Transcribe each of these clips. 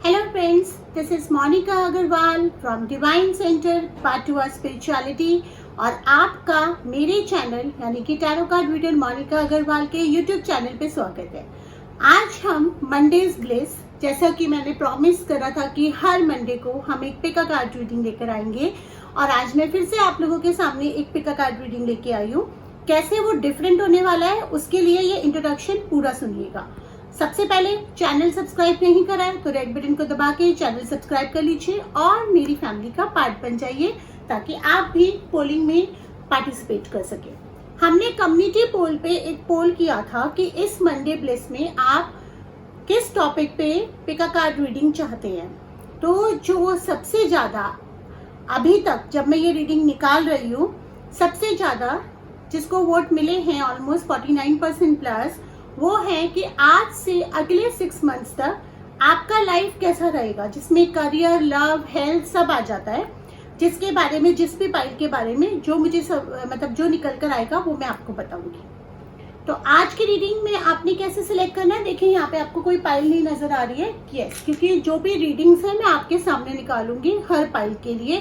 Hello friends, this is Monica Agarwal from Divine Center Patua Spirituality और आपका मेरे channel यानी कि tarot card reader Monika Agarwal के YouTube चैनल पे स्वागत है। आज हम मंडेज ग्लिस, जैसा कि मैंने प्रॉमिस करा था कि हर मंडे को हम एक पिका कार्ड रीडिंग लेकर आएंगे और आज मैं फिर से आप लोगों के सामने एक पिका कार्ड रीडिंग लेके आई हूँ। कैसे वो डिफरेंट होने वाला है उसके लिए ये इंट्रोडक्शन पूरा सुनिएगा। सबसे पहले चैनल सब्सक्राइब नहीं करा है तो रेड बटन को दबा के चैनल सब्सक्राइब कर लीजिए और मेरी फैमिली का पार्ट बन जाइए ताकि आप भी पोलिंग में पार्टिसिपेट कर सके। हमने कम्युनिटी पोल पे एक पोल किया था कि इस मंडे ब्लेस में आप किस टॉपिक पे पिका कार्ड रीडिंग चाहते हैं। तो जो सबसे ज्यादा अभी तक जब मैं ये रीडिंग निकाल रही हूँ, सबसे ज्यादा जिसको वोट मिले हैं ऑलमोस्ट 49% प्लस, वो है कि आज से अगले 6 मंथ्स तक आपका लाइफ कैसा रहेगा, जिसमें करियर, लव, हेल्थ सब आ जाता है। जिसके बारे में, जिस भी पाइल के बारे में जो मुझे सब जो निकल कर आएगा वो मैं आपको बताऊंगी। तो आज की रीडिंग में आपने कैसे सिलेक्ट करना है, देखिए यहाँ पे आपको कोई पाइल नहीं नजर आ रही है। यस, क्योंकि जो भी रीडिंग्स है मैं आपके सामने निकालूंगी हर पाइल के लिए।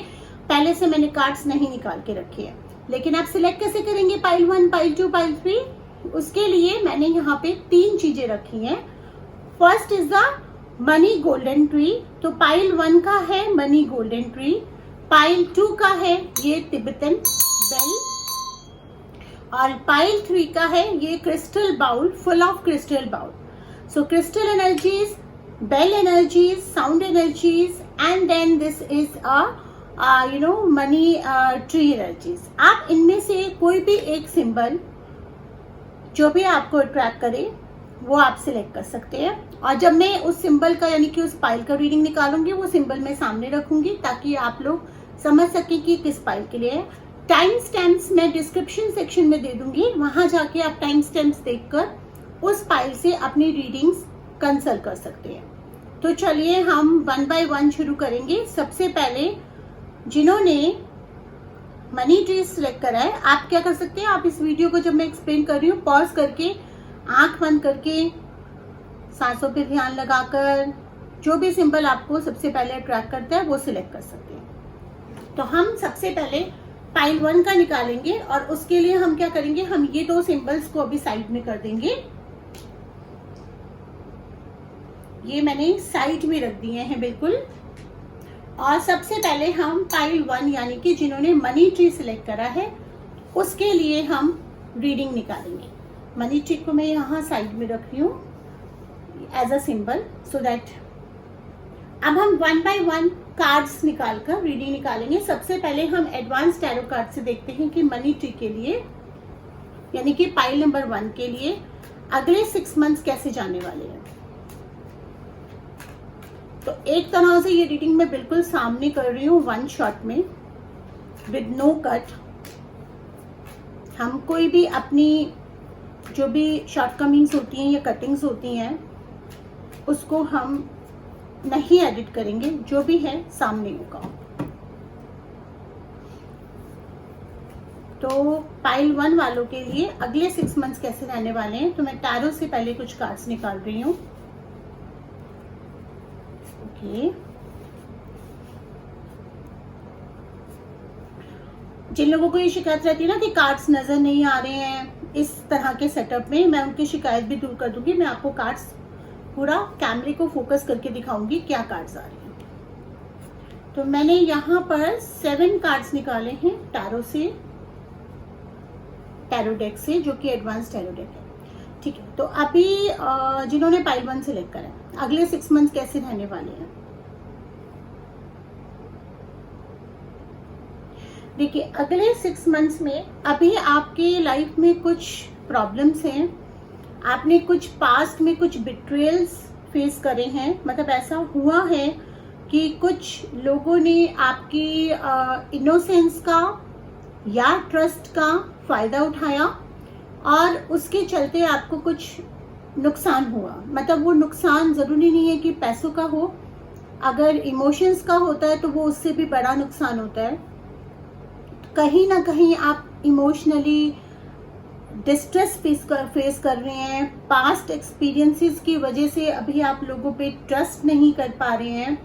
पहले से मैंने कार्ड्स नहीं निकाल के रखे हैं, लेकिन आप सिलेक्ट कैसे करेंगे पाइल 1, पाइल 2, पाइल 3, उसके लिए मैंने यहाँ पे 3 चीजें रखी हैं। First is the money golden tree, तो पाइल 1 का है मनी गोल्डन ट्री, पाइल 2 का है ये तिब्बतन बेल और पाइल 3 का है ये crystal bowl, full of crystal bowl. So crystal energies, bell energies, sound energies and then this is money tree energies. आप इनमें से कोई भी एक सिंबल जो भी आपको अट्रैक्ट करे वो आप सिलेक्ट कर सकते हैं। और जब मैं उस सिंबल का यानी कि उस पाइल का रीडिंग निकालूंगी वो सिंबल मैं सामने रखूंगी ताकि आप लोग समझ सके कि किस पाइल के लिए है। टाइम स्टैम्प्स मैं डिस्क्रिप्शन सेक्शन में दे दूंगी, वहां जाके आप टाइम स्टैम्प्स देखकर उस पाइल से अपनी रीडिंग्स कंसल्ट कर सकते हैं। तो चलिए हम 1 बाय 1 शुरू करेंगे। सबसे पहले जिन्होंने मनी ट्री सिलेक्ट करा है, आप क्या कर सकते हैं, आप इस वीडियो को जब मैं एक्सप्लेन कर रही हूँ पॉज करके, आंख बंद करके, सांसों पे ध्यान लगाकर जो भी सिंबल आपको सबसे पहले अट्रैक्ट करता है वो सिलेक्ट कर सकते हैं। तो हम सबसे पहले पाइल 1 का निकालेंगे और उसके लिए हम क्या करेंगे, हम ये 2 सिंबल्स को अभी साइड में कर देंगे। ये मैंने साइड में रख दिए हैं बिल्कुल। और सबसे पहले हम पाइल 1 यानी कि जिन्होंने मनी ट्री सिलेक्ट करा है उसके लिए हम रीडिंग निकालेंगे। मनी ट्री को मैं यहाँ साइड में रख रही हूँ as a symbol so that अब हम 1 बाय 1 कार्ड्स निकालकर रीडिंग निकालेंगे। सबसे पहले हम एडवांस टैरो कार्ड से देखते हैं कि मनी ट्री के लिए यानी कि पाइल नंबर 1 के लिए अगले 6 मंथ्स कैसे जाने वाले हैं। तो एक तरह से ये रीडिंग मैं बिल्कुल सामने कर रही हूँ, 1 शॉट में विद नो कट। हम कोई भी अपनी जो भी शॉर्टकमिंग्स होती हैं या कटिंग्स होती हैं उसको हम नहीं एडिट करेंगे, जो भी है सामने होगा। तो पाइल 1 वालों के लिए अगले 6 मंथ्स कैसे रहने वाले हैं, तो मैं टैरो से पहले कुछ कार्ड्स निकाल रही हूँ। जिन लोगों को ये शिकायत रहती है ना कि कार्ड्स नजर नहीं आ रहे हैं इस तरह के सेटअप में, मैं उनकी शिकायत भी दूर कर दूंगी। मैं आपको कार्ड्स पूरा कैमरे को फोकस करके दिखाऊंगी क्या कार्ड्स आ रहे हैं। तो मैंने यहाँ पर 7 कार्ड्स निकाले हैं टैरो से, टैरो डेक से, जो कि एडवांस टैरो डेक है। ठीक है, तो अभी जिन्होंने पाइल 1 सिलेक्ट करा है अगले 6 मंथ्स कैसे रहने वाले हैं। देखिए अगले 6 मंथ्स में अभी आपके लाइफ में कुछ प्रॉब्लम्स हैं, आपने कुछ पास्ट में कुछ बिट्रेयल्स फेस करे हैं। मतलब ऐसा हुआ है कि कुछ लोगों ने आपकी इनोसेंस का या ट्रस्ट का फायदा उठाया और उसके चलते आपको कुछ नुकसान हुआ। मतलब वो नुकसान जरूरी नहीं है कि पैसों का हो, अगर इमोशंस का होता है तो वो उससे भी बड़ा नुकसान होता है। कहीं ना कहीं आप इमोशनली डिस्ट्रेस फेस कर रहे हैं, पास्ट एक्सपीरियंसेस की वजह से अभी आप लोगों पे ट्रस्ट नहीं कर पा रहे हैं,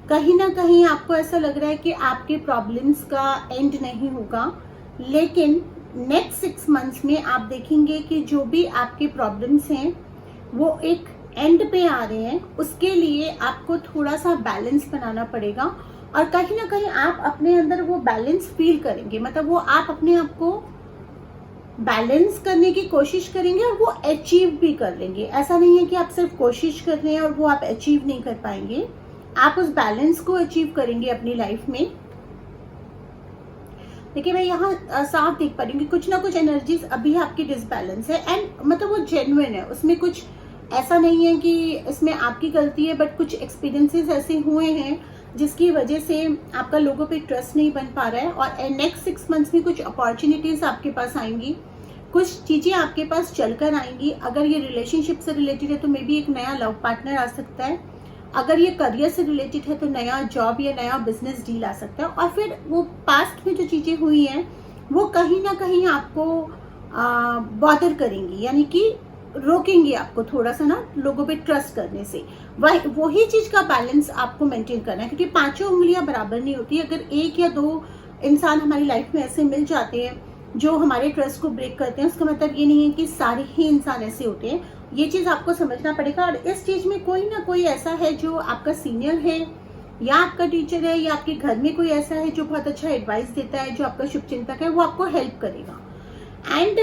कहीं ना कहीं आपको ऐसा लग रहा है कि आपके प्रॉब्लम्स का एंड नहीं होगा, लेकिन नेक्स्ट 6 मंथ्स में आप देखेंगे कि जो भी आपके प्रॉब्लम्स हैं वो एक एंड पे आ रहे हैं। उसके लिए आपको थोड़ा सा बैलेंस बनाना पड़ेगा और कहीं ना कहीं आप अपने अंदर वो बैलेंस फील करेंगे, मतलब वो आप अपने आप को बैलेंस करने की कोशिश करेंगे और वो अचीव भी कर लेंगे। ऐसा नहीं है कि आप सिर्फ कोशिश कर रहे हैं और वो आप अचीव नहीं कर पाएंगे, आप उस बैलेंस को अचीव करेंगे अपनी लाइफ में। देखिए मैं यहाँ साफ देख पा रही हूँ कि कुछ ना कुछ एनर्जीज अभी आपकी डिसबैलेंस है एंड मतलब वो जेन्युइन है, उसमें कुछ ऐसा नहीं है कि इसमें आपकी गलती है, बट कुछ एक्सपीरियंसेस ऐसे हुए हैं जिसकी वजह से आपका लोगों पे ट्रस्ट नहीं बन पा रहा है। और नेक्स्ट 6 मंथ्स में कुछ अपॉर्चुनिटीज आपके पास आएंगी, कुछ चीजें आपके पास चलकर आएंगी। अगर ये रिलेशनशिप से रिलेटेड है तो मे बी एक नया लव पार्टनर आ सकता है, अगर ये करियर से रिलेटेड है तो नया जॉब या नया बिजनेस डील आ सकता है। और फिर वो पास्ट में जो चीजें हुई हैं वो कहीं ना कहीं आपको बॉदर करेंगी, यानी कि रोकेंगे आपको थोड़ा सा ना लोगों पे ट्रस्ट करने से। वही चीज का बैलेंस आपको मेंटेन करना है, क्योंकि पांचों उंगलियां बराबर नहीं होती। अगर एक या दो इंसान हमारी लाइफ में ऐसे मिल जाते हैं जो हमारे ट्रस्ट को ब्रेक करते हैं, उसका मतलब ये नहीं है कि सारे ही इंसान ऐसे होते हैं। ये चीज आपको समझना पड़ेगा। और इस चीज में कोई ना कोई ऐसा है जो आपका सीनियर है या आपका टीचर है या आपके घर में कोई ऐसा है जो बहुत अच्छा एडवाइस देता है, जो आपका शुभचिंतक है, वो आपको हेल्प करेगा। एंड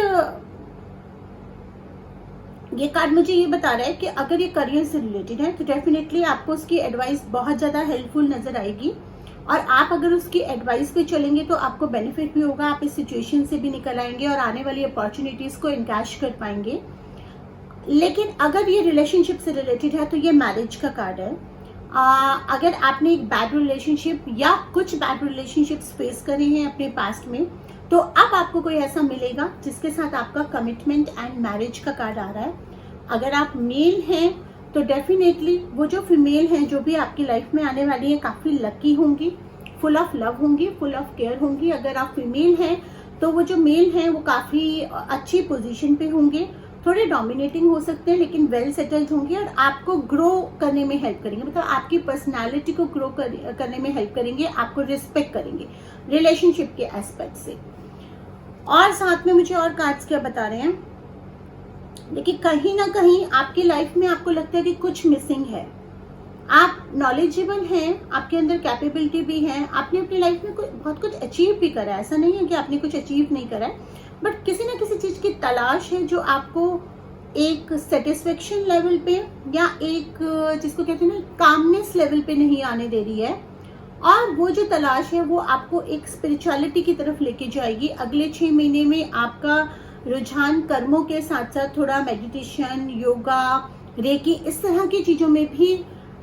ये कार्ड मुझे ये बता रहा है कि अगर ये करियर से रिलेटेड है तो डेफिनेटली आपको उसकी एडवाइस बहुत ज़्यादा हेल्पफुल नजर आएगी और आप अगर उसकी एडवाइस पे चलेंगे तो आपको बेनिफिट भी होगा, आप इस सिचुएशन से भी निकल आएंगे और आने वाली अपॉर्चुनिटीज़ को इनकैश कर पाएंगे। लेकिन अगर ये रिलेशनशिप से रिलेटेड है तो ये मैरिज का कार्ड है। अगर आपने एक बैड रिलेशनशिप या कुछ बैड रिलेशनशिप्स फेस करे हैं अपने पास्ट में, तो अब आपको कोई ऐसा मिलेगा जिसके साथ आपका कमिटमेंट एंड मैरिज का कार्ड आ रहा है। अगर आप मेल हैं तो डेफिनेटली वो जो फीमेल हैं जो भी आपकी लाइफ में आने वाली है काफ़ी लकी होंगी, फुल ऑफ लव होंगी, फुल ऑफ केयर होंगी। अगर आप फीमेल हैं तो वो जो मेल हैं वो काफ़ी अच्छी पोजीशन पे होंगे, थोड़े डोमिनेटिंग हो सकते हैं लेकिन वेल सेटल्ड होंगे और आपको ग्रो करने में हेल्प करेंगे, मतलब आपकी पर्सनालिटी को ग्रो करने में हेल्प करेंगे, आपको रिस्पेक्ट करेंगे रिलेशनशिप के एस्पेक्ट से। और साथ में मुझे और कार्ड्स क्या बता रहे हैं, देखिए कहीं ना कहीं आपकी लाइफ में आपको लगता है कि कुछ मिसिंग है। आप नॉलेजेबल हैं, आपके अंदर कैपेबिलिटी भी है, आपने अपनी लाइफ में बहुत कुछ अचीव भी करा है, ऐसा नहीं है कि आपने कुछ अचीव नहीं करा है, बट किसी ना किसी चीज की तलाश है जो आपको एक सेटिस्फेक्शन लेवल पे या एक जिसको कहते हैं ना कामनेस लेवल पे नहीं आने दे रही है। और वो जो तलाश है वो आपको एक स्पिरिचुअलिटी की तरफ लेके जाएगी। अगले 6 महीने में आपका रुझान कर्मों के साथ साथ थोड़ा मेडिटेशन, योगा, रेकी, इस तरह की चीजों में भी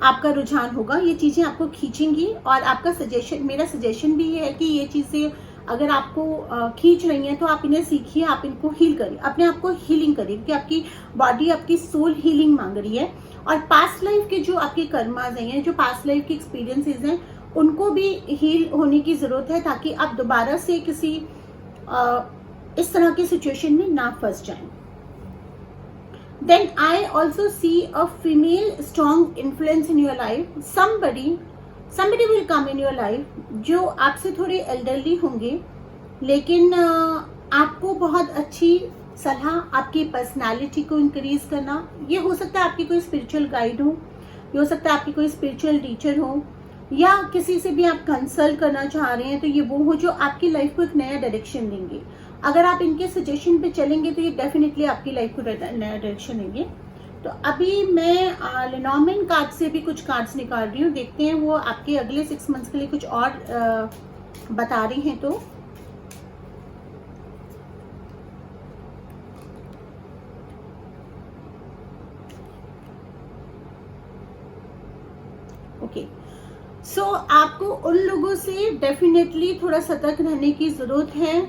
आपका रुझान होगा। ये चीजें आपको खींचेंगी और आपका सजेशन, मेरा सजेशन भी है कि ये चीजें अगर आपको खींच रही हैं तो आप इन्हें सीखिए, आप इनको हील करिए, अपने आप को हीलिंग करिए, क्योंकि आपकी बॉडी, आपकी सोल हीलिंग मांग रही है। और पास्ट लाइफ के जो आपके कर्मास हैं, जो पास्ट लाइफ के एक्सपीरियंसेस हैं, उनको भी हील होने की जरूरत है ताकि आप दोबारा से किसी इस तरह की सिचुएशन में ना फंस जाएं। Then I also see a female strong influence in your life. Somebody will come in your life जो आपसे थोड़े एल्डरली होंगे, लेकिन आपको बहुत अच्छी सलाह, आपकी पर्सनालिटी को इंक्रीज करना, ये हो सकता है आपकी कोई स्पिरिचुअल गाइड हो, ये हो सकता है आपकी कोई स्पिरिचुअल टीचर हो, या किसी से भी आप कंसल्ट करना चाह रहे हैं तो ये वो हो जो आपकी लाइफ को एक नया डायरेक्शन देंगे। अगर आप इनके सजेशन पे चलेंगे तो ये डेफिनेटली आपकी लाइफ को नया डायरेक्शन देंगे। तो अभी मैं लेनॉर्मन कार्ड से भी कुछ कार्ड्स निकाल रही हूँ, देखते हैं वो आपके अगले 6 मंथ्स के लिए कुछ और बता रही हैं। तो ओके, सो आपको उन लोगों से डेफिनेटली थोड़ा सतर्क रहने की जरूरत है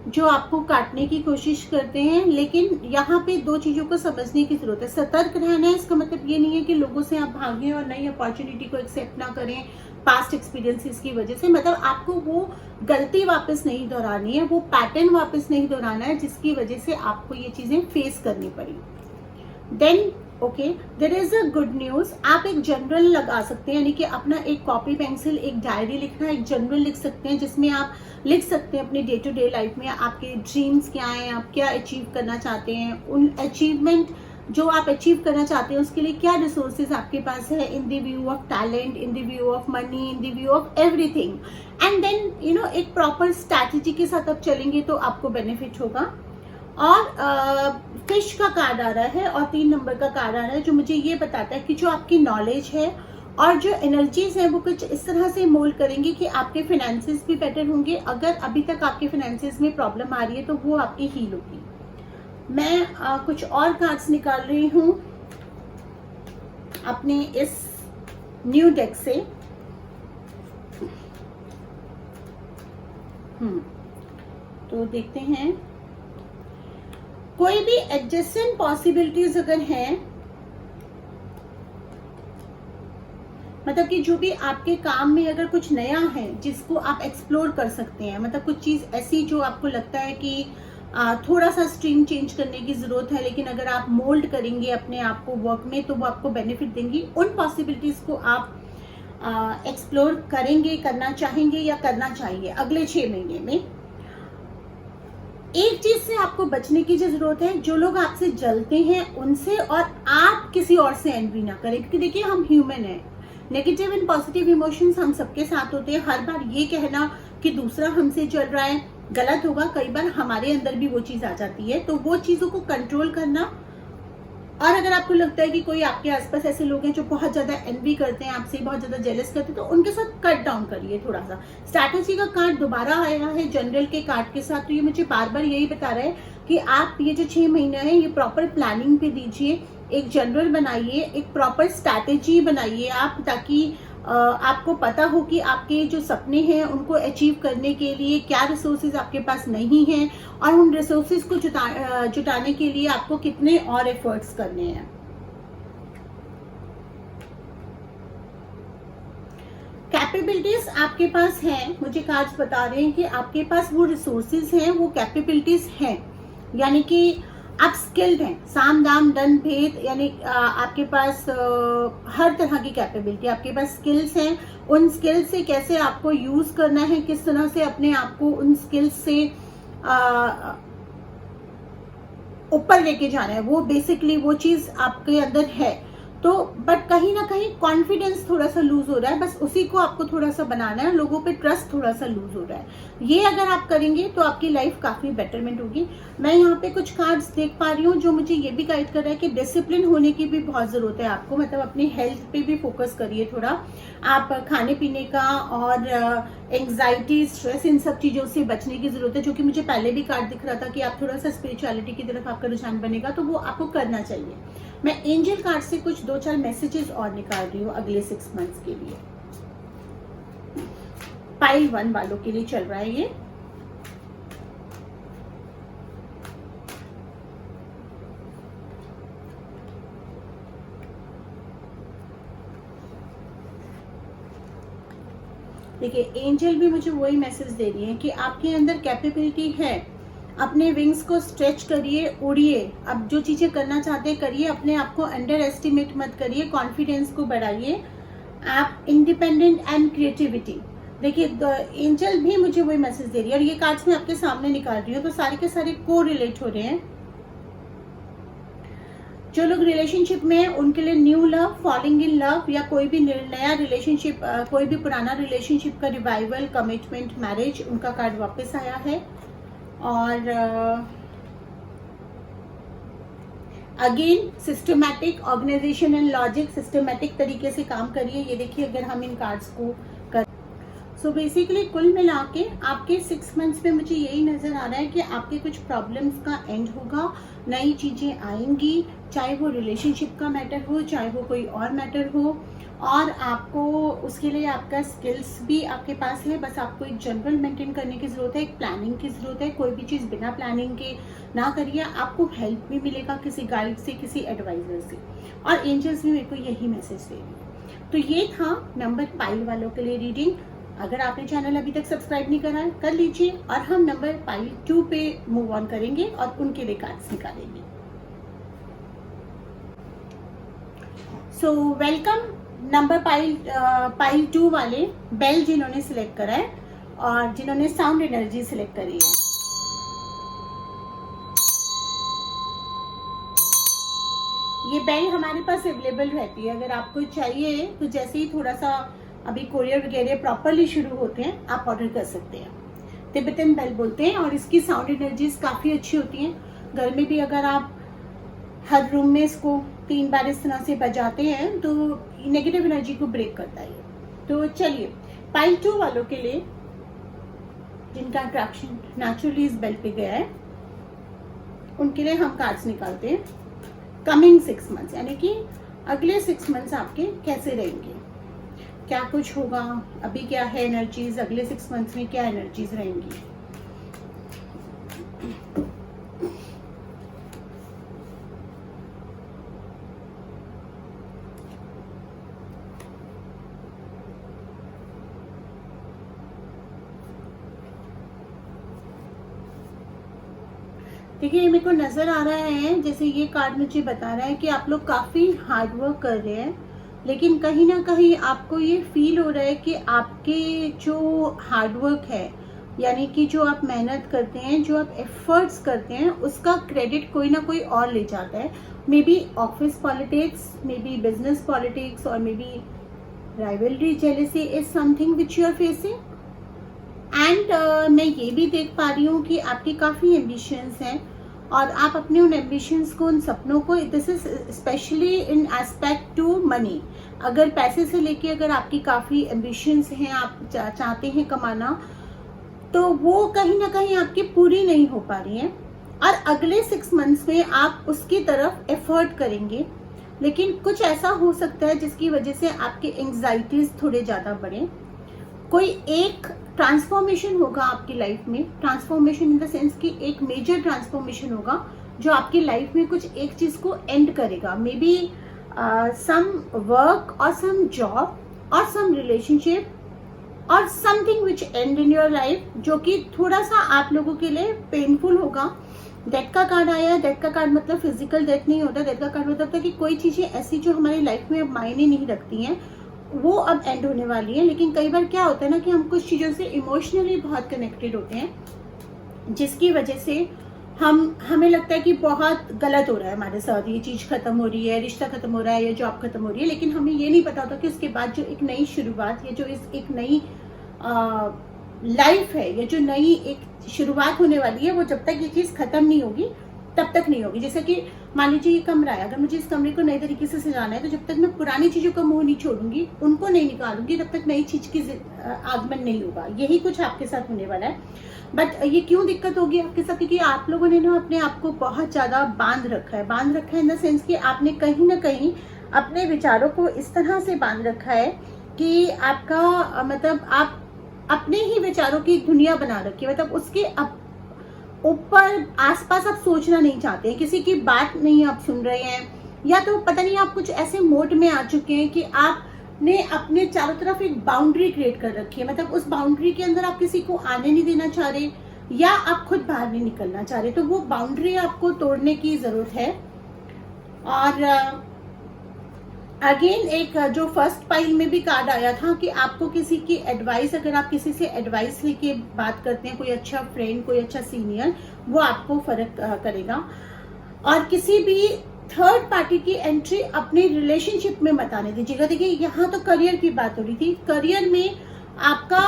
जो आपको काटने की कोशिश करते हैं। लेकिन यहाँ पे दो चीज़ों को समझने की ज़रूरत है। सतर्क रहना है, इसका मतलब ये नहीं है कि लोगों से आप भागें और नई अपॉर्चुनिटी को एक्सेप्ट ना करें पास्ट एक्सपीरियंसेस की वजह से। मतलब आपको वो गलती वापस नहीं दोहरानी है, वो पैटर्न वापस नहीं दोहराना है जिसकी वजह से आपको ये चीज़ें फेस करनी पड़ी। Then okay, there is a good news. आप एक जनरल लगा सकते हैं, यानी कि अपना एक कॉपी पेंसिल, एक डायरी लिखना, एक जनरल लिख सकते हैं जिसमें आप लिख सकते हैं अपने डे टू डे लाइफ में आपके ड्रीम्स क्या हैं, आप क्या अचीव करना चाहते हैं, उन अचीवमेंट जो आप अचीव करना चाहते हैं उसके लिए क्या रिसोर्सेज आपके पास है, in the view of talent, in the view of money, in the view of everything. And then एक प्रॉपर स्ट्रैटेजी के साथ आप चलेंगे तो आपको बेनिफिट होगा। और फिश का कार्ड आ रहा है और 3 नंबर का कार्ड आ रहा है जो मुझे ये बताता है कि जो आपकी नॉलेज है और जो एनर्जीज है वो कुछ इस तरह से मोल्ड करेंगे कि आपके फाइनेंसेस भी बेटर होंगे। अगर अभी तक आपके फाइनेंसेस में प्रॉब्लम आ रही है तो वो आपकी हील होगी। मैं कुछ और कार्ड्स निकाल रही हूँ अपने इस न्यू डेक से। तो देखते हैं, कोई भी एडजस्टेंट पॉसिबिलिटीज अगर हैं, मतलब कि जो भी आपके काम में अगर कुछ नया है जिसको आप एक्सप्लोर कर सकते हैं, मतलब कुछ चीज ऐसी जो आपको लगता है कि थोड़ा सा स्ट्रीम चेंज करने की जरूरत है, लेकिन अगर आप मोल्ड करेंगे अपने आप को वर्क में तो वो आपको बेनिफिट देंगी। उन पॉसिबिलिटीज को आप एक्सप्लोर करेंगे, करना चाहेंगे या करना चाहिए अगले 6 महीने में। एक चीज से आपको बचने की जो जरूरत है, जो लोग आपसे जलते हैं उनसे, और आप किसी और से एनवी ना करें, क्योंकि देखिए हम ह्यूमन हैं। नेगेटिव एंड पॉजिटिव इमोशंस हम सबके साथ होते हैं। हर बार ये कहना कि दूसरा हमसे जल रहा है गलत होगा, कई बार हमारे अंदर भी वो चीज आ जाती है। तो वो चीजों को कंट्रोल करना, और अगर आपको लगता है कि कोई आपके आसपास ऐसे लोग हैं जो बहुत ज्यादा एनवी करते हैं, आपसे बहुत ज्यादा जेलस करते हैं, तो उनके साथ कट डाउन करिए थोड़ा सा। स्ट्रैटेजी का कार्ड दोबारा आया है जनरल के कार्ड के साथ, तो ये मुझे बार बार यही बता रहा है कि आप ये जो 6 महीना है ये प्रॉपर प्लानिंग पे दीजिए, एक जनरल बनाइए, एक प्रॉपर स्ट्रैटेजी बनाइए आप, ताकि आपको पता हो कि आपके जो सपने हैं उनको अचीव करने के लिए क्या रिसोर्सेज आपके पास नहीं हैं, और उन रिसोर्सेज को जुटाने के लिए आपको कितने और एफर्ट्स करने हैं। कैपेबिलिटीज आपके पास हैं, मुझे कार्ड्स बता रहे हैं कि आपके पास वो रिसोर्सेज हैं, वो कैपेबिलिटीज हैं, यानी कि आप स्किल्ड हैं, साम दाम दंड भेद, यानी आपके पास हर तरह की कैपेबिलिटी, आपके पास स्किल्स हैं। उन स्किल्स से कैसे आपको यूज करना है, किस तरह से अपने आप को उन स्किल्स से ऊपर लेके जाना है, वो बेसिकली वो चीज आपके अंदर है। तो बट कहीं ना कहीं कॉन्फिडेंस थोड़ा सा लूज हो रहा है, बस उसी को आपको थोड़ा सा बनाना है। लोगों पे ट्रस्ट थोड़ा सा लूज हो रहा है। ये अगर आप करेंगे तो आपकी लाइफ काफी बेटरमेंट होगी। मैं यहाँ पे कुछ कार्ड्स देख पा रही हूँ जो मुझे ये भी गाइड कर रहा है कि डिसिप्लिन होने की भी बहुत जरूरत है आपको, मतलब अपनी हेल्थ पे भी फोकस करिए थोड़ा। आप खाने पीने का और एंग्जाइटी, स्ट्रेस, इन सब चीजों से बचने की जरूरत है, जो कि मुझे पहले भी कार्ड दिख रहा था कि आप थोड़ा सा स्पिरिचुअलिटी की तरफ आपका रुझान बनेगा, तो वो आपको करना चाहिए। मैं एंजल कार्ड से कुछ 2-4 मैसेजेस और निकाल रही हूँ अगले 6 मंथ्स के लिए। पाइल 1 वालों के लिए चल रहा है ये। देखिए एंजल भी मुझे वही मैसेज दे रही है कि आपके अंदर कैपेबिलिटी है, अपने विंग्स को स्ट्रेच करिए, उड़िए। अब जो चीजें करना चाहते हैं करिए, अपने आप को अंडर एस्टिमेट मत करिए, कॉन्फिडेंस को बढ़ाइए। आप इंडिपेंडेंट एंड क्रिएटिविटी, देखिए एंजल भी मुझे वही मैसेज दे रही है, और ये कार्ड्स मैं आपके सामने निकाल रही हूँ तो सारे के सारे को रिलेट हो रहे हैं। जो लोग रिलेशनशिप में हैं उनके लिए new love, falling in love, या कोई भी नया रिलेशनशिप, कोई भी पुराना रिलेशनशिप का रिवाइवल, कमिटमेंट, मैरिज, उनका कार्ड वापस आया है। और again systematic organisation and logic, systematic तरीके से काम करिए। ये देखिए अगर हम इन कार्ड्स को कर सो बेसिकली कुल मिला के आपके 6 मंथ्स में मुझे यही नजर आ रहा है कि आपके कुछ प्रॉब्लम्स का एंड होगा, नई चीजें आएंगी, चाहे वो रिलेशनशिप का मैटर हो, चाहे वो कोई और मैटर हो, और आपको उसके लिए आपका स्किल्स भी आपके पास है, बस आपको एक जनरल मेंटेन करने की ज़रूरत है, एक प्लानिंग की ज़रूरत है। कोई भी चीज़ बिना प्लानिंग के ना करिए, आपको हेल्प भी मिलेगा किसी गाइड से, किसी एडवाइज़र से, और एंजल्स भी मेरे को यही मैसेज दे रही है। तो ये था नंबर पाइल वालों के लिए रीडिंग। अगर आपने चैनल अभी तक सब्सक्राइब नहीं करा है, कर लीजिए, और हम नंबर पाइल 2 पे मूव ऑन करेंगे और उनके लिए कार्ड्स निकालेंगे। सो वेलकम नंबर पाइल 2 वाले, बेल जिन्होंने सिलेक्ट करा है और जिन्होंने साउंड एनर्जी सिलेक्ट करी है। ये बेल हमारे पास अवेलेबल रहती है, अगर आपको चाहिए तो जैसे ही थोड़ा सा अभी कोरियर वगैरह प्रॉपरली शुरू होते हैं आप ऑर्डर कर सकते हैं। तिब्बतन बेल बोलते हैं और इसकी साउंड एनर्जीज काफ़ी अच्छी होती हैं। घर में भी अगर आप हर रूम में इसको 3 बार इस तरह से बजाते हैं तो नेगेटिव एनर्जी को ब्रेक करता है। तो चलिए, पाइल 2 वालों के लिए जिनका अट्रैक्शन नेचुरली इस बेल पे गया है, उनके लिए हम कार्ड्स निकालते हैं। कमिंग 6 मंथ्स, यानी कि अगले 6 मंथ्स आपके कैसे रहेंगे, क्या कुछ होगा, अभी क्या है एनर्जीज, अगले 6 मंथ्स में क्या एनर्जीज रहेंगी। देखिए, मेरे को नज़र आ रहा है, जैसे ये कार्ड मुझे बता रहा है कि आप लोग काफ़ी हार्ड वर्क कर रहे हैं, लेकिन कहीं ना कहीं आपको ये फील हो रहा है कि आपके जो हार्ड वर्क है, यानी कि जो आप मेहनत करते हैं, जो आप एफर्ट्स करते हैं, उसका क्रेडिट कोई ना कोई और ले जाता है। Maybe office politics, maybe business politics, और maybe rivalry, jealousy is something which you are facing. And मैं ये भी देख पा रही हूँ कि आपकी काफ़ी एम्बिशंस हैं और आप अपने उन एम्बिशंस को, उन सपनों को, this is specially in aspect to money, अगर पैसे से लेके अगर आपकी काफ़ी एम्बिशंस हैं, आप चाहते हैं कमाना, तो वो कहीं ना कहीं आपकी पूरी नहीं हो पा रही हैं, और अगले 6 मंथ्स में आप उसकी तरफ एफर्ट करेंगे। लेकिन कुछ ऐसा हो सकता है जिसकी वजह से आपके एंग्जाइटीज थोड़े ज़्यादा बढ़े। कोई एक ट्रांसफॉर्मेशन होगा आपकी लाइफ में, ट्रांसफॉर्मेशन इन द सेंस कि एक मेजर ट्रांसफॉर्मेशन होगा जो आपकी लाइफ में कुछ एक चीज को एंड करेगा। मे बी सम वर्क और सम जॉब और सम रिलेशनशिप और something which and in your life, जो कि थोड़ा सा आप लोगों के लिए पेनफुल होगा। डेथ का कार्ड आया है। डेथ का कार्ड मतलब फिजिकल डेथ नहीं होता। डेथ का कार्ड मतलब है कि कोई चीजें ऐसी जो हमारी लाइफ में अब मायने नहीं रखती हैं, वो अब एंड होने वाली है। लेकिन कई बार क्या होता है ना कि हम कुछ चीज़ों से इमोशनली बहुत कनेक्टेड होते हैं, जिसकी वजह से हमें लगता है कि बहुत गलत हो रहा है हमारे साथ, ये चीज़ खत्म हो रही है, रिश्ता खत्म हो रहा है, या जॉब खत्म हो रही है। लेकिन हमें ये नहीं पता होता कि उसके बाद जो एक नई शुरुआत या जो एक नई लाइफ है, या जो नई एक शुरुआत होने वाली है, वो जब तक ये चीज़ खत्म नहीं होगी तब तक नहीं होगी। जैसे कि मान लीजिए ये कमरा है, अगर मुझे इस कमरे को नए तरीके से सजाना है, तो जब तक मैं पुरानी चीज़ों का मुंह नहीं छोड़ूंगी, उनको नहीं निकालूंगी, तब तक नई चीज़ की आगमन नहीं होगा। यही कुछ आपके साथ होने वाला है। बट ये क्यों दिक्कत होगी आपके साथ? क्योंकि आप लोगों ने ना अपने आप को बहुत ज़्यादा बांध रखा है इन द सेंस कि आपने कहीं ना कहीं अपने विचारों को इस तरह से बांध रखा है कि आपका मतलब आप अपने ही विचारों की दुनिया बना रखी है। मतलब उसके ऊपर आसपास आप सोचना नहीं चाहते हैं, किसी की बात नहीं आप सुन रहे हैं, या तो पता नहीं आप कुछ ऐसे मोड में आ चुके हैं कि आपने अपने चारों तरफ एक बाउंड्री क्रिएट कर रखी है। मतलब उस बाउंड्री के अंदर आप किसी को आने नहीं देना चाह रहे, या आप खुद बाहर नहीं निकलना चाह रहे। तो वो बाउंड्री आपको तोड़ने की जरूरत है। और अगेन एक जो फर्स्ट पाइल में भी कार्ड आया था कि आपको किसी की एडवाइस, अगर आप किसी से एडवाइस लेके बात करते हैं, कोई अच्छा फ्रेंड, कोई अच्छा सीनियर, वो आपको फर्क करेगा। और किसी भी थर्ड पार्टी की एंट्री अपने रिलेशनशिप में मत आने दीजिएगा। देखिए, यहाँ तो करियर की बात हो रही थी। करियर में आपका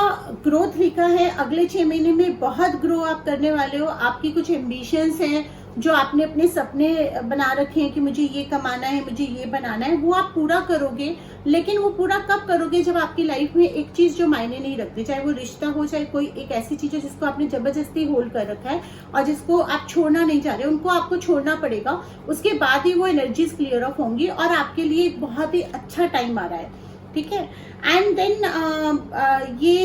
ग्रोथ लिखा है, अगले 6 महीने में बहुत ग्रो आप करने वाले हो। आपकी कुछ एम्बिशंस हैं, जो आपने अपने सपने बना रखे हैं कि मुझे ये कमाना है, मुझे ये बनाना है, वो आप पूरा करोगे। लेकिन वो पूरा कब करोगे? जब आपकी लाइफ में एक चीज जो मायने नहीं रखती, चाहे वो रिश्ता हो, चाहे कोई एक ऐसी चीज हो जिसको आपने जबरदस्ती होल्ड कर रखा है और जिसको आप छोड़ना नहीं चाह रहे, उनको आपको छोड़ना पड़ेगा। उसके बाद ही वो एनर्जीज क्लियर ऑफ होंगी और आपके लिए एक बहुत ही अच्छा टाइम आ रहा है, ठीक है। एंड देन ये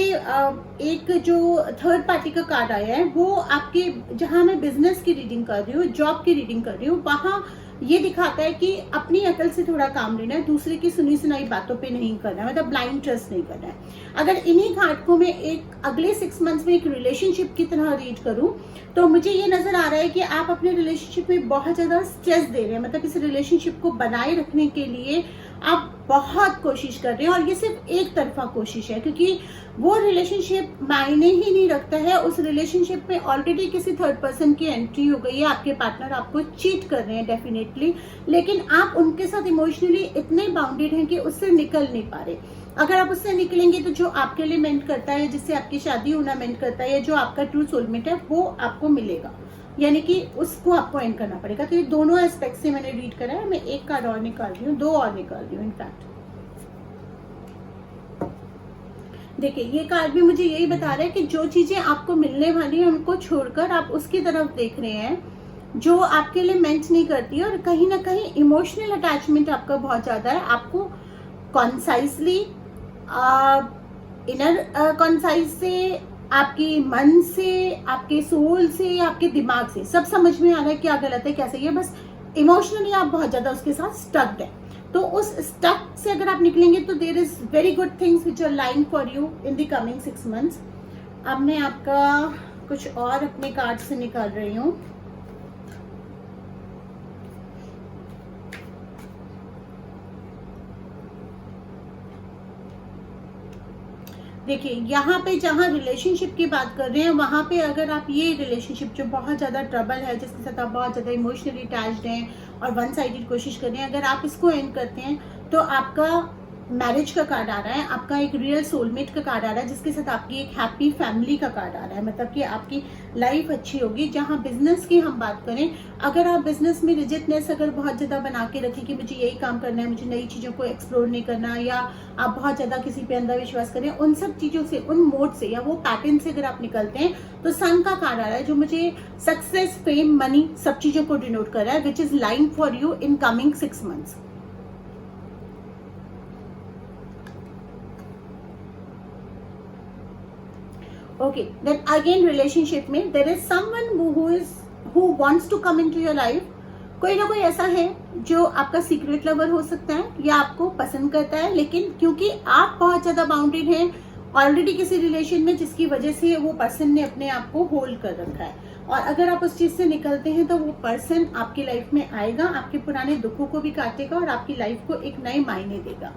एक जो थर्ड पार्टी का कार्ड आया है वो आपके, जहां मैं बिजनेस की रीडिंग कर रही हूँ, जॉब की रीडिंग कर रही हूँ, वहां ये दिखाता है कि अपनी अकल से थोड़ा काम लेना है, दूसरे की सुनी सुनाई बातों पे नहीं करना है, मतलब ब्लाइंड ट्रस्ट नहीं करना है। अगर इन्हीं कार्ड को मैं एक अगले 6 मंथ्स में एक रिलेशनशिप की तरह रीड करूं तो मुझे ये नजर आ रहा है कि आप अपने रिलेशनशिप में बहुत ज्यादा स्ट्रेस दे रहे हैं, मतलब इस रिलेशनशिप को बनाए रखने के लिए आप बहुत कोशिश कर रहे हैं और ये सिर्फ एक तरफा कोशिश है, क्योंकि वो रिलेशनशिप मायने ही नहीं रखता है। उस रिलेशनशिप में ऑलरेडी किसी थर्ड पर्सन की एंट्री हो गई है, आपके पार्टनर आपको चीट कर रहे हैं डेफिनेटली, लेकिन आप उनके साथ इमोशनली इतने बाउंडेड हैं कि उससे निकल नहीं पा रहे। अगर आप उससे निकलेंगे तो जो आपके लिए मेंट करता है, जिससे आपकी शादी होना मेंट करता है, या जो आपका ट्रू सोलमेट है, वो आपको मिलेगा, यानी कि उसको आपको एंड करना पड़ेगा। तो ये दोनों एस्पेक्ट से मैंने रीड करा है। मैं एक कार्ड और निकाल रही हूँ, 2 और निकाल रही हूँ इनफैक्ट। देखिए ये कार्ड भी मुझे यही बता रहा है कि जो चीजें आपको मिलने वाली है उनको छोड़कर आप उसकी तरफ देख रहे हैं जो आपके लिए मेंट नहीं करती है, और कहीं ना कहीं इमोशनल अटैचमेंट आपका बहुत ज्यादा है। आपको कॉन्साइसली, इनर कॉन्साइज से, आपके मन से, आपके सोल से, आपके दिमाग से सब समझ में आ रहा है क्या गलत है क्या सही है, बस इमोशनली आप बहुत ज्यादा उसके साथ स्टक्ड है। तो उस स्टक से अगर आप निकलेंगे तो there is very good things which are lying for you in the coming 6 months. अब मैं आपका कुछ और अपने कार्ड से निकाल रही हूँ। देखिए यहाँ पे जहाँ रिलेशनशिप की बात कर रहे हैं, वहां पे अगर आप ये रिलेशनशिप जो बहुत ज्यादा ट्रबल है, जिसके साथ आप बहुत ज्यादा इमोशनली अटैच्ड हैं और वन साइडेड कोशिश कर रहे हैं, अगर आप इसको एंड करते हैं तो आपका मैरिज का कार्ड आ रहा है, आपका एक रियल सोलमेट का कार्ड आ रहा है, जिसके साथ आपकी एक हैप्पी फैमिली का कार्ड आ रहा है, मतलब कि आपकी लाइफ अच्छी होगी। जहां बिजनेस की हम बात करें, अगर आप बिजनेस में रिजिडनेस अगर बहुत ज्यादा बना के रखें कि मुझे यही काम करना है, मुझे नई चीजों को एक्सप्लोर नहीं करना, या आप बहुत ज्यादा किसी पे अंधविश्वास करें, उन सब चीजों से, उन मोड से या वो पैटर्न से अगर आप निकलते हैं तो सन का कार्ड आ रहा है जो मुझे सक्सेस, फेम, मनी सब चीजों को डिनोट कर रहा है, which is lying for you in coming 6 months. Okay, then again relationship में there is someone who wants to come into your life। कोई ना कोई ऐसा है जो आपका सीक्रेट लवर हो सकता है या आपको पसंद करता है, लेकिन क्योंकि आप बहुत ज्यादा बाउंडेड हैं ऑलरेडी किसी रिलेशन में, जिसकी वजह से वो पर्सन ने अपने आप को होल्ड कर रखा है, और अगर आप उस चीज से निकलते हैं तो वो पर्सन आपकी लाइफ में आएगा, आपके पुराने दुखों को भी काटेगा और आपकी लाइफ को एक नए मायने देगा।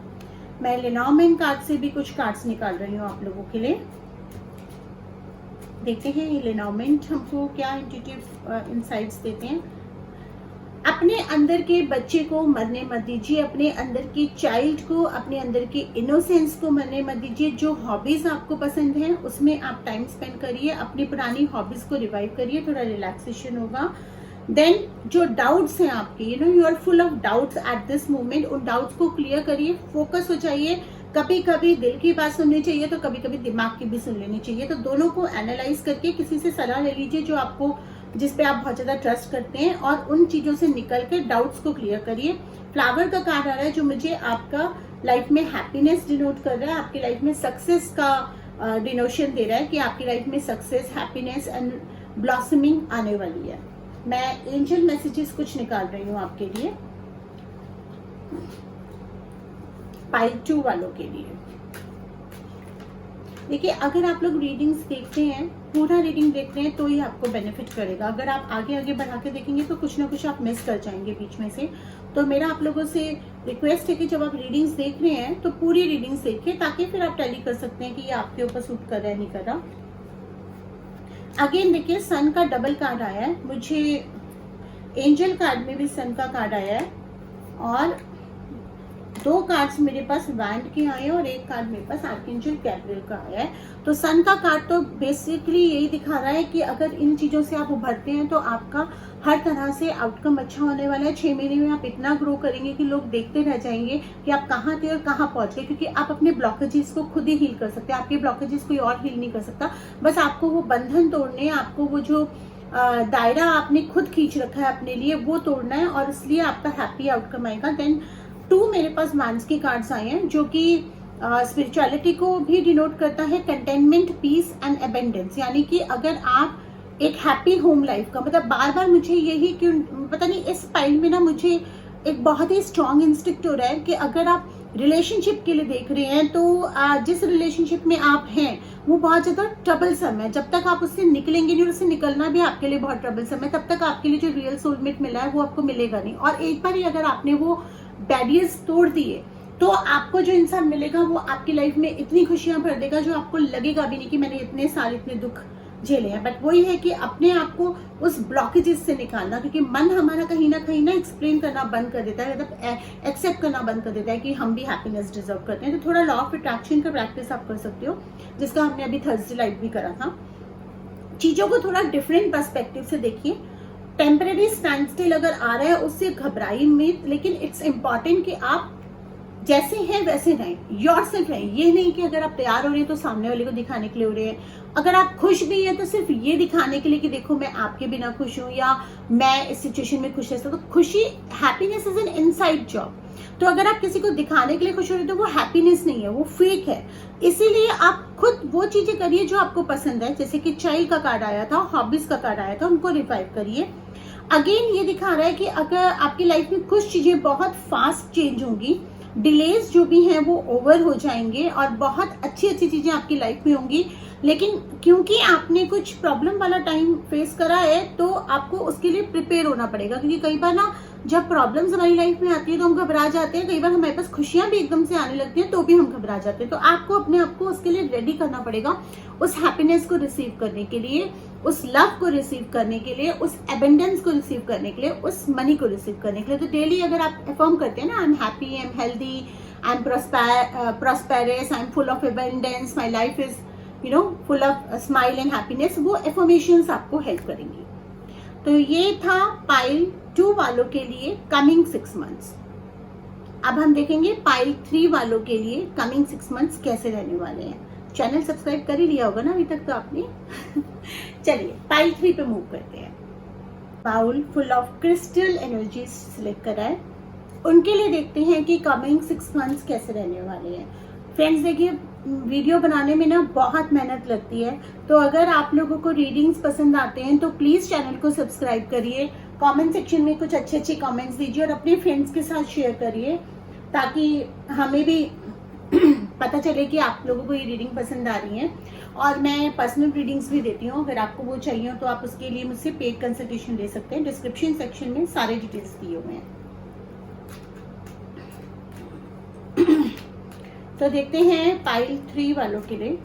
मैं लेनॉर्मैन कार्ड से भी कुछ कार्ड्स निकाल रही हूँ आप लोगों के लिए। देखते हैं ये लेनॉर्मेंट हमको क्या इंट्यूटिव इनसाइट्स देते हैं। अपने अंदर के बच्चे को मरने मत दीजिए, अपने अंदर की चाइल्ड को, अपने अंदर की इनोसेंस को मरने मत दीजिए। जो हॉबीज आपको पसंद हैं उसमें आप टाइम स्पेंड करिए, अपनी पुरानी हॉबीज को रिवाइव करिए, थोड़ा रिलैक्सेशन होगा। देन जो डाउट्स हैं आपके, you are full of doubts at this moment, उन डाउट्स को क्लियर करिए, फोकस हो जाइए। कभी कभी दिल की बात सुननी चाहिए तो कभी कभी दिमाग की भी सुन लेनी चाहिए, तो दोनों को एनालाइज करके किसी से सलाह ले लीजिए जो आपको, जिस पे आप बहुत ज्यादा ट्रस्ट करते हैं, और उन चीजों से निकल कर डाउट्स को क्लियर करिए। फ्लावर का कार्ड आ रहा है जो मुझे आपका लाइफ में हैप्पीनेस डिनोट कर रहा है, आपकी लाइफ में सक्सेस का डिनोशन दे रहा है कि आपकी लाइफ में सक्सेस, हैप्पीनेस एंड ब्लॉसमिंग आने वाली है। मैं एंजल मैसेजेस कुछ निकाल रही हूँ आपके लिए, पाइल 2 वालों के लिए। देखिए अगर आप लोग रीडिंग्स देखते हैं, पूरा रीडिंग देखते हैं तो ही आपको बेनिफिट करेगा। अगर आप आगे आगे बढ़ा के देखेंगे तो कुछ ना कुछ आप मिस कर जाएंगे बीच में से। तो मेरा आप लोगों से रिक्वेस्ट है कि जब आप रीडिंग्स देख रहे हैं तो पूरी रीडिंग्स देखिए, ताकि फिर आप टैली कर सकते हैं कि ये आपके ऊपर सूट कर रहा है नहीं कर रहा। अगेन देखिए सन का डबल कार्ड आया है, मुझे एंजल कार्ड में भी सन का कार्ड आया है, और 2 कार्ड्स मेरे पास वैंड के आए हैं और 1 कार्ड मेरे पास आर्कएंजल गैब्रियल का आया है। तो सन का कार्ड तो बेसिकली यही दिखा रहा है कि अगर इन चीज़ों से आप उभरते हैं तो आपका हर तरह से आउटकम अच्छा होने वाला है। 6 महीने में आप इतना ग्रो करेंगे कि लोग देखते रह जाएंगे कि आप कहाँ थे और कहाँ पहुँच गए, क्योंकि आप अपने ब्लॉकेजेस को खुद ही हील कर सकते हैं। आपके ब्लॉकेजेस कोई और हील नहीं कर सकता। बस आपको वो बंधन तोड़ने, आपको वो जो दायरा आपने खुद खींच रखा है अपने लिए, वो तोड़ना है, और इसलिए आपका हैप्पी आउटकम आएगा। देन 2 मेरे पास वैंड्स के कार्ड्स आए हैं जो कि स्पिरिचुअलिटी को भी डिनोट करता है, कंटेनमेंट, पीस एंड एबेंडेंस। यानी कि अगर आप एक हैप्पी होम लाइफ का, मतलब बार बार मुझे यही क्यों पता नहीं इस पाइल में ना मुझे एक बहुत ही स्ट्रॉन्ग इंस्टिक्ट हो रहा है कि अगर आप रिलेशनशिप के लिए देख रहे हैं तो जिस रिलेशनशिप में आप हैं वो बहुत ज्यादा ट्रबलसम है। जब तक आप उससे निकलेंगे नहीं, और उससे निकलना भी आपके लिए बहुत ट्रबलसम है, तब तक आपके लिए जो रियल सोलमेट मिला है वो आपको मिलेगा नहीं। और एक बार ही अगर आपने वो बैरियर्स तोड़ दिए तो आपको जो इंसान मिलेगा वो आपकी लाइफ में इतनी खुशियां भर देगा जो आपको लगेगा भी नहीं कि मैंने इतने साल इतने दुख झेले हैं। बट वही है कि अपने आप को उस ब्लॉकेजेस से निकालना, क्योंकि मन हमारा कहीं ना एक्सप्लेन करना बंद कर देता है, मतलब एक्सेप्ट करना बंद कर देता है कि हम भी हैप्पीनेस डिजर्व करते हैं। तो थोड़ा लॉ ऑफ अट्रैक्शन का प्रैक्टिस आप कर सकते हो, जिसका हमने अभी थर्सडे लाइव भी करा था। चीजों को थोड़ा डिफरेंट पर्सपेक्टिव से देखिए। टेम्पररी स्टैंड स्टिल अगर आ रहा है उससे घबराइए मत, लेकिन इट्स इंपॉर्टेंट कि आप जैसे हैं वैसे रहें, योरसेल्फ रहें। ये नहीं कि अगर आप तैयार हो रहे हैं तो सामने वाले को दिखाने के लिए हो रहे हैं। अगर आप खुश भी हैं तो सिर्फ ये दिखाने के लिए कि देखो मैं आपके बिना खुश हूं या मैं इस सिचुएशन में खुश रहता हूं। तो खुशी, happiness is an inside job. तो अगर आप किसी को दिखाने के लिए खुश हो रहे हैं तो वो हैप्पीनेस नहीं है, वो फेक है। इसीलिए आप खुद वो चीजें करिए जो आपको पसंद है। जैसे कि चाइल्ड का कार्ड आया था, हॉबीज का कार्ड आया था, उनको रिवाइव करिए। अगेन ये दिखा रहा है कि अगर आपकी लाइफ में कुछ चीजें बहुत फास्ट चेंज होंगी, डिलेज जो भी हैं वो ओवर हो जाएंगे और बहुत अच्छी अच्छी चीजें आपकी लाइफ में होंगी। लेकिन क्योंकि आपने कुछ प्रॉब्लम वाला टाइम फेस करा है तो आपको उसके लिए प्रिपेयर होना पड़ेगा। क्योंकि कई बार ना जब प्रॉब्लम्स हमारी लाइफ में आती है तो हम घबरा जाते हैं। कई बार हमारे पास खुशियां भी एकदम से आने लगती हैं तो भी हम घबरा जाते हैं। तो आपको अपने आप को उसके लिए रेडी करना पड़ेगा, उस हैप्पीनेस को रिसीव करने के लिए, उस लव को रिसीव करने के लिए, उस एबेंडेंस को रिसीव करने के लिए, उस मनी को रिसीव करने के लिए। तो डेली अगर आप अफर्म करते हैं ना, I am happy, I am healthy, I am prosperous, I am full of abundance, my life is full of smile and happiness, वो एफर्मेशंस आपको हेल्प करेंगी। तो ये था पाइल 2 वालों के लिए कमिंग 6 मंथ्स। अब हम देखेंगे पाइल 3 वालों के लिए कमिंग 6 मंथ्स कैसे रहने वाले हैं। चैनल सब्सक्राइब कर ही लिया होगा ना अभी तक तो आपने। चलिए पाइल 3 पे मूव करते हैं। Bowl full of crystal energy select करा है, उनके लिए देखते हैं कि कमिंग 6 मंथ्स कैसे रहने वाले हैं। फ्रेंड्स देखिए, वीडियो बनाने में ना बहुत मेहनत लगती है, तो अगर आप लोगों को रीडिंग्स पसंद आते हैं तो प्लीज चैनल को सब्सक्राइब करिए, कमेंट सेक्शन में कुछ अच्छे अच्छे कमेंट्स दीजिए और अपने फ्रेंड्स के साथ शेयर करिए, ताकि हमें भी पता चले कि आप लोगों को ये रीडिंग पसंद आ रही है। और मैं पर्सनल रीडिंग्स भी देती हूँ, अगर आपको वो चाहिए हो तो आप उसके लिए मुझसे पेड कंसल्टेशन ले सकते हैं। डिस्क्रिप्शन सेक्शन में सारे डिटेल्स दिए हुए हैं। तो देखते हैं पाइल 3 वालों के लिए।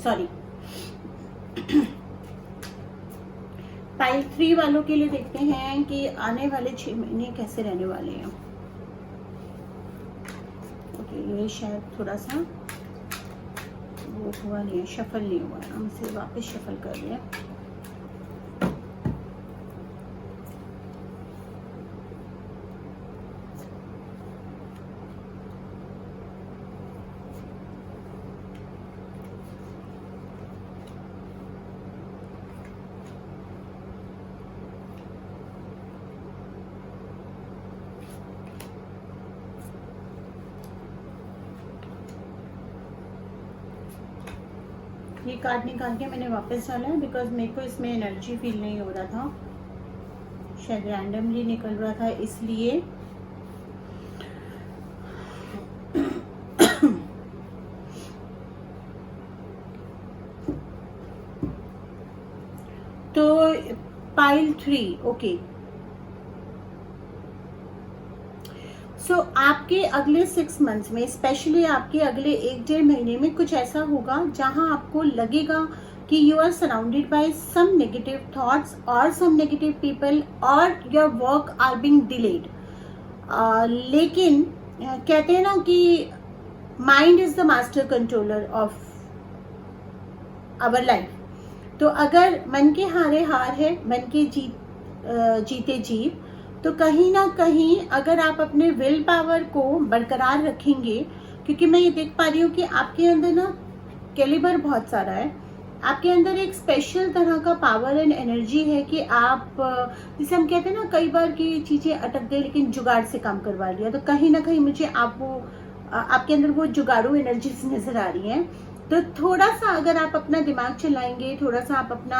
सॉरी, पाइल 3 वालों के लिए देखते हैं कि आने वाले 6 महीने कैसे रहने वाले हैं। ओके, ये शायद थोड़ा सा वो हुआ नहीं है, शफल नहीं हुआ है, हम इसे वापस शफल कर रहे हैं। ये कार्ड निकाल के मैंने वापस डाला है बिकॉज मेरे को इसमें एनर्जी फील नहीं हो रहा था, शायद रैंडमली निकल रहा था इसलिए। तो पाइल 3, ओके। सो आपके अगले 6 मंथ्स में, स्पेशली आपके अगले 1-1.5 महीने में कुछ ऐसा होगा जहां आपको लगेगा कि you are surrounded by some negative thoughts और सम नेगेटिव पीपल और your work are being delayed. लेकिन कहते हैं ना कि mind is the master controller of our life. तो अगर मन के हारे हार है, मन के जीते जीत, तो कहीं ना कहीं अगर आप अपने विल पावर को बरकरार रखेंगे, क्योंकि मैं ये देख पा रही हूँ कि आपके अंदर ना कैलिबर बहुत सारा है, आपके अंदर एक स्पेशल तरह का पावर एंड एनर्जी है कि आप, जैसे हम कहते हैं ना कई बार की चीजें अटक गई लेकिन जुगाड़ से काम करवा लिया, तो कहीं ना कहीं मुझे आपके अंदर वो जुगाड़ू एनर्जीज नजर आ रही है। तो थोड़ा सा अगर आप अपना दिमाग चलाएंगे, थोड़ा सा आप अपना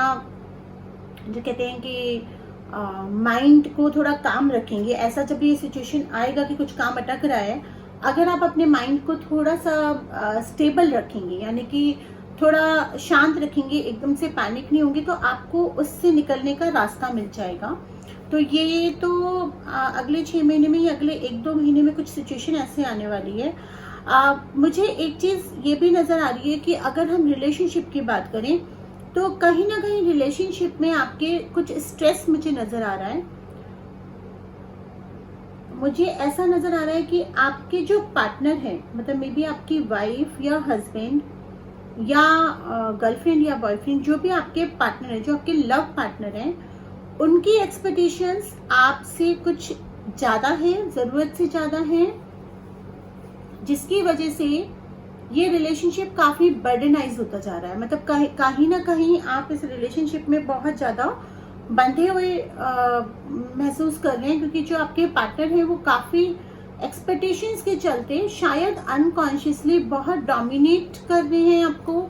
जो कहते हैं कि माइंड को थोड़ा काम रखेंगे, ऐसा जब ये सिचुएशन आएगा कि कुछ काम अटक रहा है, अगर आप अपने माइंड को थोड़ा सा स्टेबल रखेंगे, यानी कि थोड़ा शांत रखेंगे, एकदम से पैनिक नहीं होंगे, तो आपको उससे निकलने का रास्ता मिल जाएगा। तो ये तो अगले 6 महीने में या अगले 1-2 महीने में कुछ सिचुएशन ऐसे आने वाली है। मुझे एक चीज ये भी नजर आ रही है कि अगर हम रिलेशनशिप की बात करें तो कहीं ना कहीं रिलेशनशिप में आपके कुछ स्ट्रेस मुझे नजर आ रहा है। मुझे ऐसा नजर आ रहा है कि आपके जो पार्टनर है, मतलब मे बी आपकी वाइफ या हस्बैंड या गर्लफ्रेंड या बॉयफ्रेंड, जो भी आपके पार्टनर है, जो आपके लव पार्टनर है, उनकी एक्सपेक्टेशंस आपसे कुछ ज्यादा है, जरूरत से ज्यादा है, जिसकी वजह से ये रिलेशनशिप काफी बर्डनाइज होता जा रहा है। मतलब कहीं ना कहीं आप इस रिलेशनशिप में बहुत ज्यादा बंधे हुए महसूस कर रहे हैं, क्योंकि जो आपके पार्टनर है वो काफी एक्सपेक्टेशंस के चलते शायद अनकॉन्शियसली बहुत डोमिनेट कर रहे हैं आपको,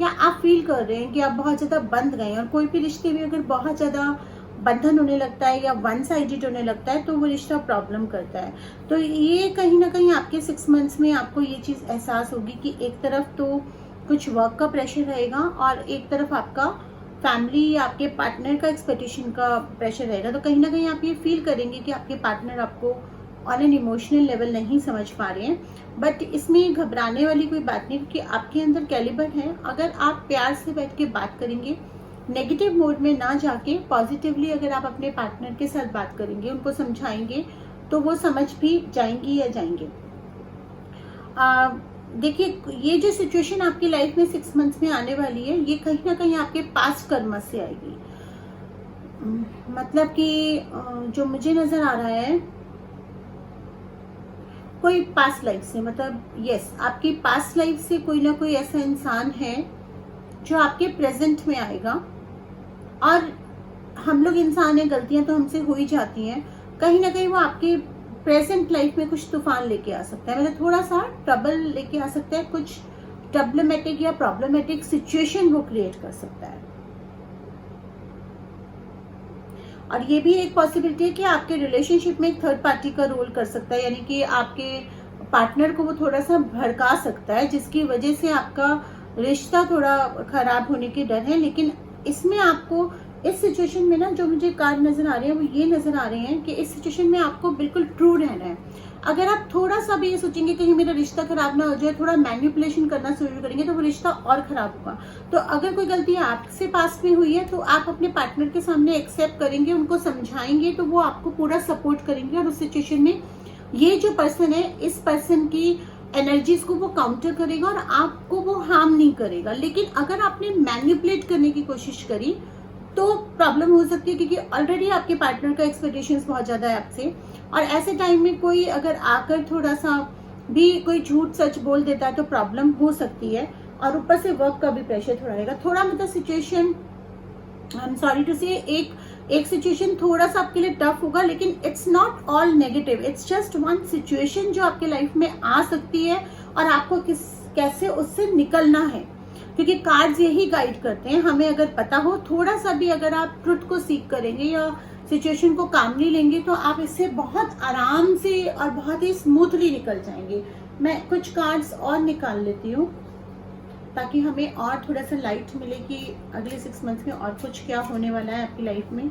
या आप फील कर रहे हैं कि आप बहुत ज्यादा बंध गए हैं। और कोई भी रिश्ते में अगर बहुत ज्यादा बंधन होने लगता है या वन साइडेड होने लगता है तो वो रिश्ता प्रॉब्लम करता है। तो ये कहीं ना कहीं आपके 6 मंथ्स में आपको ये चीज एहसास होगी कि एक तरफ तो कुछ वर्क का प्रेशर रहेगा और एक तरफ आपका फैमिली या आपके पार्टनर का एक्सपेक्टेशन का प्रेशर रहेगा। तो कहीं ना कहीं आप ये फील करेंगे कि आपके पार्टनर आपको ऑन एन इमोशनल लेवल नहीं समझ पा रहे हैं। बट इसमें घबराने वाली कोई बात नहीं, क्योंकि आपके अंदर कैलिबर है। अगर आप प्यार से बैठ के बात करेंगे, नेगेटिव मोड में ना जाके पॉजिटिवली अगर आप अपने पार्टनर के साथ बात करेंगे, उनको समझाएंगे, तो वो समझ भी जाएंगी या जाएंगे। देखिए, ये जो सिचुएशन आपकी लाइफ में 6 मंथ्स में आने वाली है, ये कहीं ना कहीं आपके पास्ट कर्म से आएगी। मतलब कि जो मुझे नजर आ रहा है, कोई पास्ट लाइफ से, मतलब यस, आपकी पास्ट लाइफ से कोई ना कोई ऐसा इंसान है जो आपके प्रेजेंट में आएगा। और हम लोग इंसान हैं, गलतियां तो हमसे हो ही जाती हैं, कहीं ना कहीं वो आपके प्रेजेंट लाइफ में कुछ तूफान लेके आ सकता है, मतलब थोड़ा सा ट्रबल लेके आ सकता है, कुछ ट्रबलेमेटिक या प्रॉब्लमेटिक सिचुएशन वो क्रिएट कर सकता है। और ये भी एक पॉसिबिलिटी है कि आपके रिलेशनशिप में एक थर्ड पार्टी का रोल कर सकता है, यानी कि आपके पार्टनर को वो थोड़ा सा भड़का सकता है, जिसकी वजह से आपका रिश्ता थोड़ा खराब होने के डर है। लेकिन इसमें आपको इस सिचुएशन में ना, जो मुझे कार्ड नजर आ रहे हैं वो ये नजर आ रहे हैं कि इस सिचुएशन में आपको बिल्कुल ट्रू रहना है। अगर आप थोड़ा सा भी ये सोचेंगे कि मेरा रिश्ता खराब ना हो जाए, थोड़ा मैनिपुलेशन करना शुरू करेंगे, तो वो रिश्ता और खराब होगा। तो अगर कोई गलती आपसे पास में हुई है तो आप अपने पार्टनर के सामने एक्सेप्ट करेंगे, उनको समझाएंगे, तो वो आपको पूरा सपोर्ट करेंगे। और उस सिचुएशन में ये जो पर्सन है, इस पर्सन की एनर्जीज को वो काउंटर करेगा और आपको वो हार्म नहीं करेगा। लेकिन अगर आपने मैनिपुलेट करने की कोशिश करी तो प्रॉब्लम हो सकती है, क्योंकि ऑलरेडी आपके पार्टनर का एक्सपेक्टेशंस बहुत ज्यादा है आपसे। और ऐसे टाइम में कोई अगर आकर थोड़ा सा भी कोई झूठ सच बोल देता है तो प्रॉब्लम हो सकती है। और ऊपर से वर्क का भी प्रेशर थोड़ा रहेगा, थोड़ा मतलब situation, I am sorry to say, एक सिचुएशन थोड़ा सा आपके लिए टफ होगा, लेकिन it's not all negative, it's just one situation जो आपके लाइफ में आ सकती है और आपको कैसे उससे निकलना है, क्योंकि कार्ड्स यही गाइड करते हैं। हमें अगर पता हो, थोड़ा सा भी अगर आप ट्रुथ को सीख करेंगे या सिचुएशन को कामली लेंगे, तो आप इससे बहुत आराम से और बहुत ही स्मूथली निकल जाएंगे। मैं कुछ कार्ड्स और निकाल लेती हूँ ताकि हमें और थोड़ा सा लाइट मिले कि अगले 6 मंथ्स में और कुछ क्या होने वाला है आपकी लाइफ में।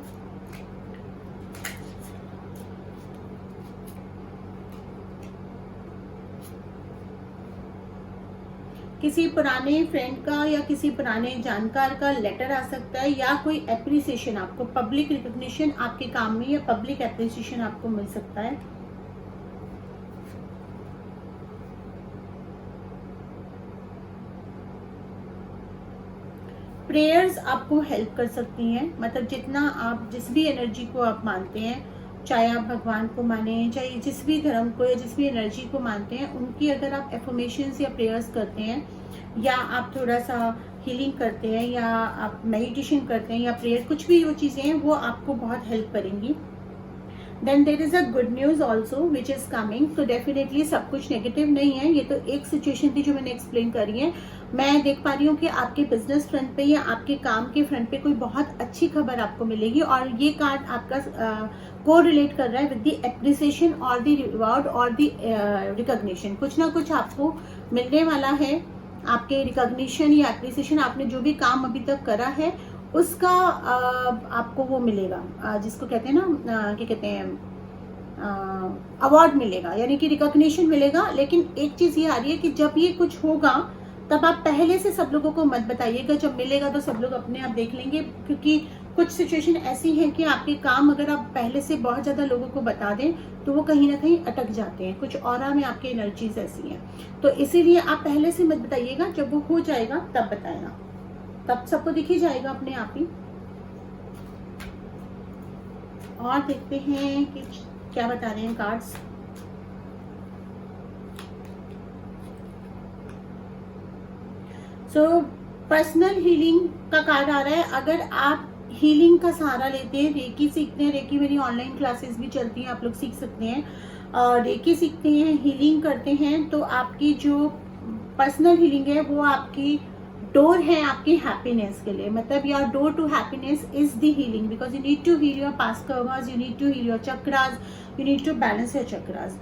किसी पुराने फ्रेंड का या किसी पुराने जानकार का लेटर आ सकता है, या कोई एप्रिसिएशन आपको, पब्लिक रिकॉग्निशन आपके काम में या पब्लिक एप्रिसिएशन आपको मिल सकता है। प्रेयर्स आपको हेल्प कर सकती हैं। मतलब जितना आप जिस भी एनर्जी को आप मानते हैं, चाहे आप भगवान को माने, चाहे जिस भी धर्म को या जिस भी एनर्जी को मानते हैं, उनकी अगर आप एफर्मेशंस या प्रेयर्स करते हैं, या आप थोड़ा सा हीलिंग करते हैं, या आप मेडिटेशन करते हैं, या प्रेयर, कुछ भी वो चीज़ें हैं वो आपको बहुत हेल्प करेंगी। Then there is a good news also which is coming. तो डेफिनेटली सब कुछ नेगेटिव नहीं है, ये तो एक सिचुएशन थी जो मैंने एक्सप्लेन करी है। मैं देख पा रही हूँ कि आपके बिजनेस फ्रंट पे या आपके काम के फ्रंट पे कोई बहुत अच्छी खबर आपको मिलेगी, और ये कार्ड आपका को रिलेट कर रहा है विद द एप्रिसिएशन और द रिवॉर्ड और द रिकॉग्निशन। कुछ ना कुछ आपको मिलने वाला है, आपके रिकॉग्निशन या एप्रिसिएशन, आपने जो भी काम अभी तक करा है उसका आपको वो मिलेगा, जिसको कहते हैं ना, क्या कहते हैं, अवार्ड मिलेगा, यानी कि रिकॉग्निशन मिलेगा। लेकिन एक चीज़ ये आ रही है कि जब ये कुछ होगा तब आप पहले से सब लोगों को मत बताइएगा, जब मिलेगा तो सब लोग अपने आप देख लेंगे, क्योंकि कुछ सिचुएशन ऐसी है कि आपके काम अगर आप पहले से बहुत ज़्यादा लोगों को बता दें तो वो कहीं ना कहीं अटक जाते हैं, कुछ ऑरा में आपकी एनर्जीज ऐसी हैं। तो इसीलिए आप पहले से मत बताइएगा, जब वो हो जाएगा तब बताएगा, तब सबको दिख ही जाएगा अपने आप ही। और देखते हैं कि क्या बता रहे हैं कार्ड्स। सो पर्सनल हीलिंग का कार्ड आ रहा है। अगर आप हीलिंग का सहारा लेते हैं, रेकी सीखते हैं, रेकी मेरी ऑनलाइन क्लासेस भी चलती हैं, आप लोग सीख सकते हैं, रेकी सीखते हैं, हीलिंग करते हैं, तो आपकी जो पर्सनल हीलिंग है वो आपकी डोर है आपकी हैप्पीनेस के लिए। मतलब your door to happiness is the healing, because you need to heal your past karmas, you need to heal your chakras, you need to balance your chakras.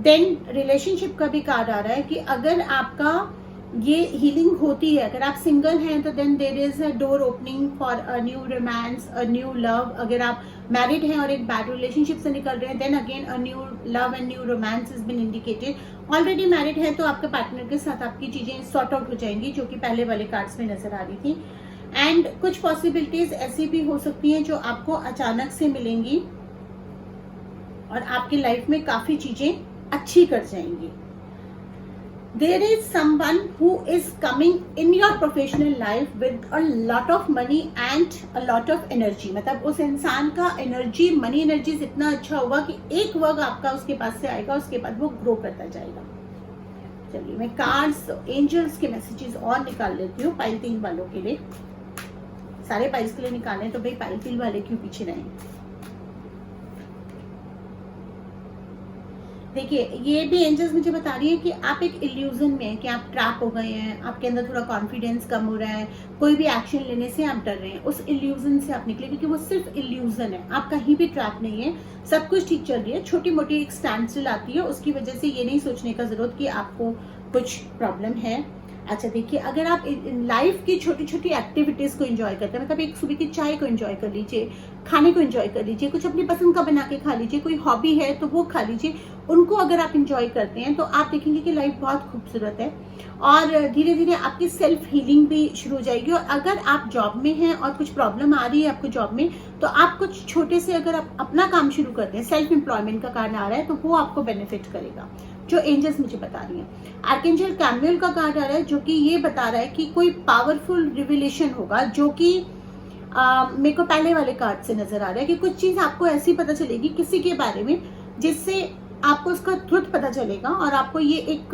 Then relationship का भी कार्ड आ रहा है कि अगर आपका ये हीलिंग होती है, अगर आप सिंगल हैं तो then there is a door opening for a new romance, a new love. अगर आप मैरिड हैं और एक बैड रिलेशनशिप से निकल रहे हैं, then again a new love and new romance is been indicated. Already married है तो आपके पार्टनर के साथ आपकी चीजें सॉर्ट आउट हो जाएंगी, जो कि पहले वाले कार्ड्स में नजर आ रही थी। एंड कुछ पॉसिबिलिटीज ऐसी भी हो सकती हैं जो आपको अचानक से मिलेंगी और आपकी लाइफ में काफी चीजें अच्छी कर जाएंगी। There is someone who is coming in your professional life with a lot of money and a lot of energy। मतलब उस इंसान का एनर्जी, मनी एनर्जी इतना अच्छा होगा कि एक वर्ग आपका उसके पास से आएगा, उसके बाद वो ग्रो करता जाएगा। चलिए मैं कार्ड्स, एंजल्स के मैसेजेस और निकाल लेती हूँ पाइल 3 वालों के लिए। सारे पाइल्स के लिए निकालें तो भाई पाइल 3 वाले क्यों पीछे रहें। देखिए ये भी एंजल्स मुझे बता रही है कि आप एक इल्यूजन में हैं, कि आप ट्रैप हो गए हैं, आपके अंदर थोड़ा कॉन्फिडेंस कम हो रहा है, कोई भी एक्शन लेने से आप डर रहे हैं, उस इल्यूजन से आप निकले, क्योंकि वो सिर्फ इल्यूजन है, आप कहीं भी ट्रैप नहीं है, सब कुछ ठीक चल रही है। छोटी मोटी एक स्टैंड स्टिल आती है, उसकी वजह से ये नहीं सोचने का जरूरत कि आपको कुछ प्रॉब्लम है। अच्छा देखिए, अगर आप लाइफ की छोटी छोटी एक्टिविटीज को एंजॉय करते हैं, मतलब एक सुबह की चाय को एंजॉय कर लीजिए, खाने को एंजॉय कर लीजिए, कुछ अपनी पसंद का बना के खा लीजिए, कोई हॉबी है तो वो खा लीजिए, उनको अगर आप एंजॉय करते हैं तो आप देखेंगे कि लाइफ बहुत खूबसूरत है और धीरे धीरे आपकी सेल्फ हीलिंग भी शुरू हो जाएगी। और अगर आप जॉब में हैं और कुछ प्रॉब्लम आ रही है आपको जॉब में, तो आप कुछ छोटे से अगर आप अपना काम शुरू करते हैं, सेल्फ एम्प्लॉयमेंट का कार्ड आ रहा है, तो वो आपको बेनिफिट करेगा, जो एंजल्स मुझे बता रही हैं। आर्कएंजल कैमियल का कार्ड आ रहा है, जो कि ये बता रहा है कि कोई पावरफुल रिविलेशन होगा, जो कि मेरे को पहले वाले कार्ड से नजर आ रहा है कि कुछ चीज आपको ऐसी पता चलेगी किसी के बारे में, जिससे आपको उसका ट्रुथ पता चलेगा और आपको ये एक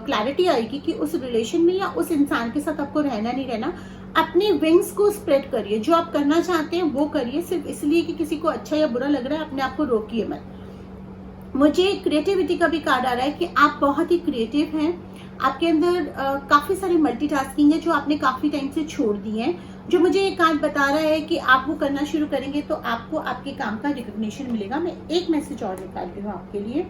क्लैरिटी आएगी कि उस रिलेशन में या उस इंसान के साथ आपको रहना नहीं रहना। अपने विंग्स को स्प्रेड करिए, जो आप करना चाहते हैं वो करिए, सिर्फ इसलिए कि किसी को अच्छा या बुरा लग रहा है अपने आप को रोकिए मत। मुझे क्रिएटिविटी का भी कार्ड आ रहा है कि आप बहुत ही क्रिएटिव हैं, आपके अंदर काफी सारी मल्टीटास्किंग है जो आपने काफी टाइम से छोड़ दी है। जो मुझे ये कार्ड बता रहा है कि आप वो करना शुरू करेंगे तो आपको आपके काम का रिकॉग्निशन मिलेगा। मैं एक मैसेज और निकालती हूँ आपके लिए।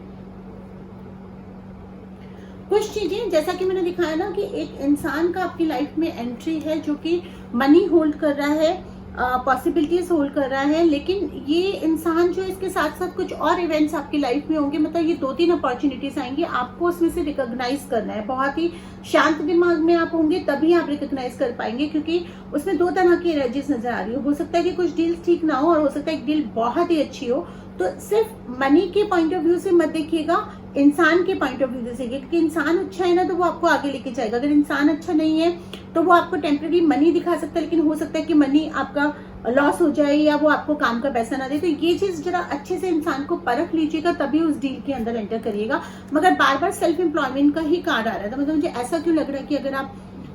कुछ चीजें जैसा कि मैंने दिखाया ना कि एक इंसान का आपकी लाइफ में एंट्री है जो कि मनी होल्ड कर रहा है, पॉसिबिलिटीज होल्ड कर रहा है, लेकिन ये इंसान जो इसके साथ साथ कुछ और इवेंट्स आपकी लाइफ में होंगे, मतलब ये 2-3 अपॉर्चुनिटीज आएंगी, आपको उसमें से रिकॉग्नाइज करना है। बहुत ही शांत दिमाग में आप होंगे तभी आप रिकॉग्नाइज कर पाएंगे, क्योंकि उसमें 2 तरह की एनर्जीज नजर आ रही हो सकता है कि कुछ डील्स ठीक ना हो और हो सकता है एक डील बहुत ही अच्छी हो। तो सिर्फ मनी के पॉइंट ऑफ व्यू से मत देखिएगा, इंसान के पॉइंट ऑफ व्यू से सीखिए, क्योंकि इंसान अच्छा है ना तो वो आपको आगे लेके जाएगा। अगर इंसान अच्छा नहीं है तो वो आपको टेम्पररी मनी दिखा सकता है, लेकिन हो सकता है कि मनी आपका लॉस हो जाए या वो आपको काम का पैसा ना दे। तो ये चीज जरा अच्छे से इंसान को परख लीजिएगा, तभी उस डील के अंदर एंटर करिएगा। मगर बार बार सेल्फ एम्प्लॉयमेंट का ही कार्ड आ रहा था, मतलब मुझे ऐसा क्यों लग रहा है कि अगर आप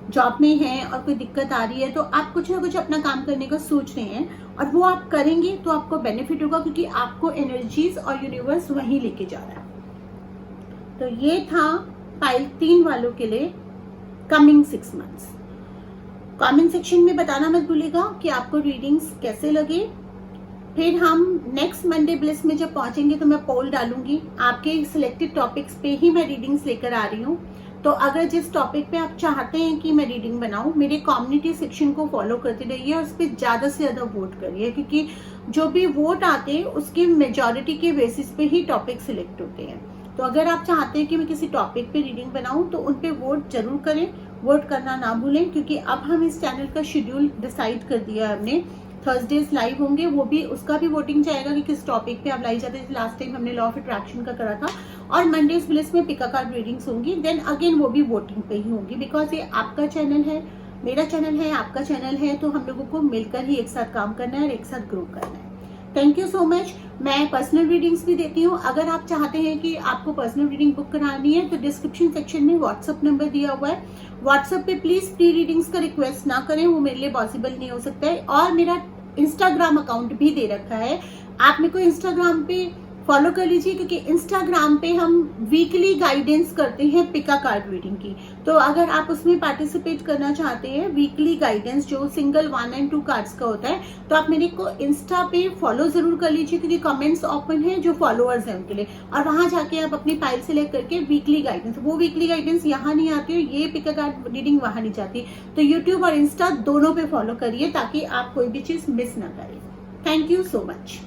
जॉब में हैं और कोई दिक्कत आ रही है तो आप कुछ ना कुछ अपना काम करने का सोच रहे हैं, और वो आप करेंगे तो आपको बेनिफिट होगा, क्योंकि आपको एनर्जीज और यूनिवर्स वहीं लेके जा रहा है। तो ये था पाइल 3 वालों के लिए कमिंग 6 मंथ्स। कमेंट सेक्शन में बताना मत भूलिएगा कि आपको रीडिंग्स कैसे लगे। फिर हम नेक्स्ट मंडे ब्लिस में जब पहुंचेंगे तो मैं पोल डालूंगी, आपके सिलेक्टेड टॉपिक्स पे ही मैं रीडिंग्स लेकर आ रही हूँ। तो अगर जिस टॉपिक पे आप चाहते हैं कि मैं रीडिंग बनाऊं, मेरे कम्युनिटी सेक्शन को फॉलो करते रहिए और उस पर ज्यादा से ज्यादा वोट करिए, क्योंकि जो भी वोट आते हैं उसकी मेजॉरिटी के बेसिस पे ही टॉपिक सिलेक्ट होते हैं। तो अगर आप चाहते हैं कि मैं किसी टॉपिक पे रीडिंग बनाऊं तो उन पे वोट जरूर करें, वोट करना ना भूलें, क्योंकि अब हम इस चैनल का शेड्यूल डिसाइड कर दिया है हमने। थर्सडेज लाइव होंगे, वो भी उसका भी वोटिंग जाएगा कि किस टॉपिक पे आप लाइव जाते हैं। लास्ट टाइम हमने लॉ ऑफ अट्रैक्शन का करा था। और मंडेज ब्लिस में पिका कार्ड रीडिंग्स होंगी, देन अगेन वो भी वोटिंग पे ही होंगी, बिकॉज ये आपका चैनल है, मेरा चैनल है, आपका चैनल है, तो हम लोगों को मिलकर ही एक साथ काम करना है और एक साथ ग्रो करना है। Thank you so much. मैं पर्सनल रीडिंग्स भी देती हूँ। अगर आप चाहते हैं कि आपको पर्सनल रीडिंग बुक करानी है तो डिस्क्रिप्शन सेक्शन में व्हाट्सअप नंबर दिया हुआ है। व्हाट्सअप पे प्लीज प्री रीडिंग्स का रिक्वेस्ट ना करें, वो मेरे लिए पॉसिबल नहीं हो सकता है। और मेरा इंस्टाग्राम अकाउंट भी दे रखा है, आप मेरे को इंस्टाग्राम पे फॉलो कर लीजिए, क्योंकि इंस्टाग्राम पे हम वीकली गाइडेंस करते हैं पिका कार्ड रीडिंग की। तो अगर आप उसमें पार्टिसिपेट करना चाहते हैं, वीकली गाइडेंस जो सिंगल 1 और 2 कार्ड्स का होता है, तो आप मेरे को इंस्टा पे फॉलो जरूर कर लीजिए, क्योंकि कमेंट्स ओपन है जो फॉलोअर्स हैं उनके लिए। और वहां जाके आप अपनी फाइल सेलेक्ट करके वीकली गाइडेंस, वो वीकली गाइडेंस यहाँ नहीं आती है, ये पिका कार्ड रीडिंग वहां नहीं जाती। तो यूट्यूब और इंस्टा दोनों पे फॉलो करिए ताकि आप कोई भी चीज मिस ना करें। Thank you so much.